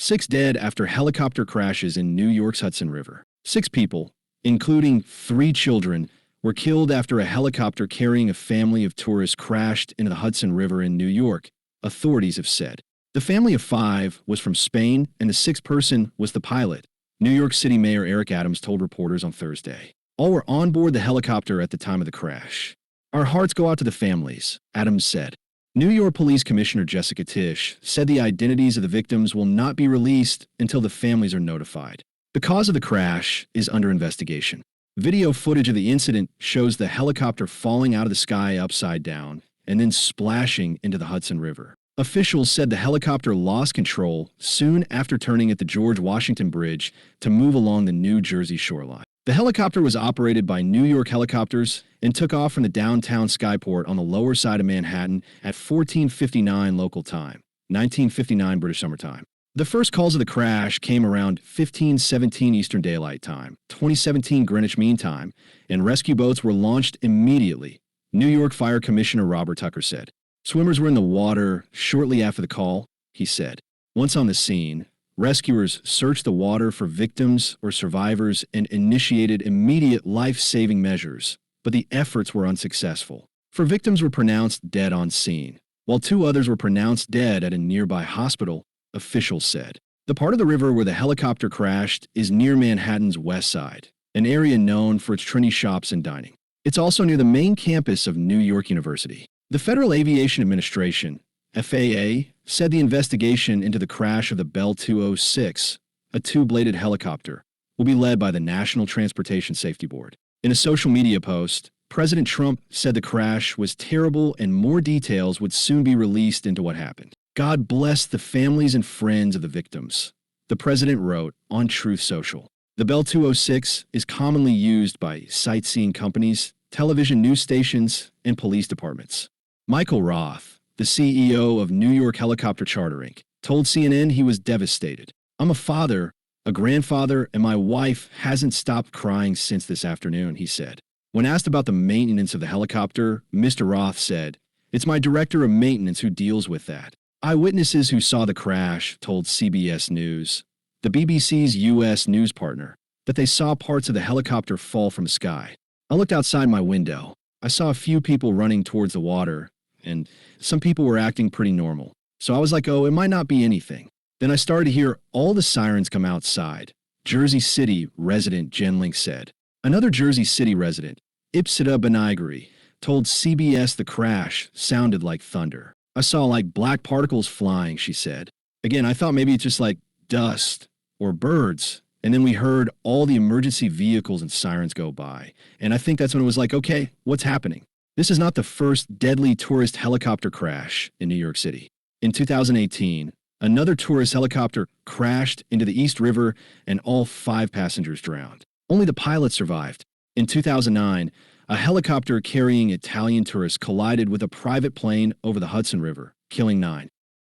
6 dead after helicopter crashes in New York's Hudson River. 6 people, including 3 children, were killed after a helicopter carrying a family of tourists crashed into the Hudson River in New York, authorities have said. The family of 5 was from Spain, and the 6th person was the pilot, New York City Mayor Eric Adams told reporters on Thursday. All were on board the helicopter at the time of the crash. Our hearts go out to the families, Adams said. New York Police Commissioner Jessica Tisch said the identities of the victims will not be released until the families are notified. The cause of the crash is under investigation. Video footage of the incident shows the helicopter falling out of the sky upside down and then splashing into the Hudson River. Officials said the helicopter lost control soon after turning at the George Washington Bridge to move along the New Jersey shoreline. The helicopter was operated by New York Helicopters and took off from the Downtown Skyport on the lower side of Manhattan at 14:59 local time, 1959 British Summer Time. The first calls of the crash came around 15:17 Eastern Daylight Time, 2017 Greenwich Mean Time, and rescue boats were launched immediately, New York Fire Commissioner Robert Tucker said. Swimmers were in the water shortly after the call, he said. Once on the scene, rescuers searched the water for victims or survivors and initiated immediate life-saving measures, but the efforts were unsuccessful. 4 victims were pronounced dead on scene, while 2 others were pronounced dead at a nearby hospital, officials said. The part of the river where the helicopter crashed is near Manhattan's west side, an area known for its trendy shops and dining. It's also near the main campus of New York University. The Federal Aviation Administration, FAA, said the investigation into the crash of the Bell 206, a 2-bladed helicopter, will be led by the National Transportation Safety Board. In a social media post, President Trump said the crash was terrible and more details would soon be released into what happened. God bless the families and friends of the victims, the president wrote on Truth Social. The Bell 206 is commonly used by sightseeing companies, television news stations, and police departments. Michael Roth, the CEO of New York Helicopter Charter Inc., told CNN he was devastated. I'm a father, a grandfather, and my wife hasn't stopped crying since this afternoon, he said. When asked about the maintenance of the helicopter, Mr. Roth said, "It's my director of maintenance who deals with that." Eyewitnesses who saw the crash told CBS News, the BBC's U.S. news partner, that they saw parts of the helicopter fall from the sky. I looked outside my window. I saw a few people running towards the water, and some people were acting pretty normal. So I was like, oh, it might not be anything. Then I started to hear all the sirens come outside, Jersey City resident Jen Link said. Another Jersey City resident, Ipsita Benigri, told CBS the crash sounded like thunder. I saw like black particles flying, she said. Again, I thought maybe it's just like dust or birds. And then we heard all the emergency vehicles and sirens go by. And I think that's when it was like, okay, what's happening? This is not the first deadly tourist helicopter crash in New York City. In 2018, another tourist helicopter crashed into the East River and all 5 passengers drowned. Only the pilot survived. In 2009, a helicopter carrying Italian tourists collided with a private plane over the Hudson River, killing 9.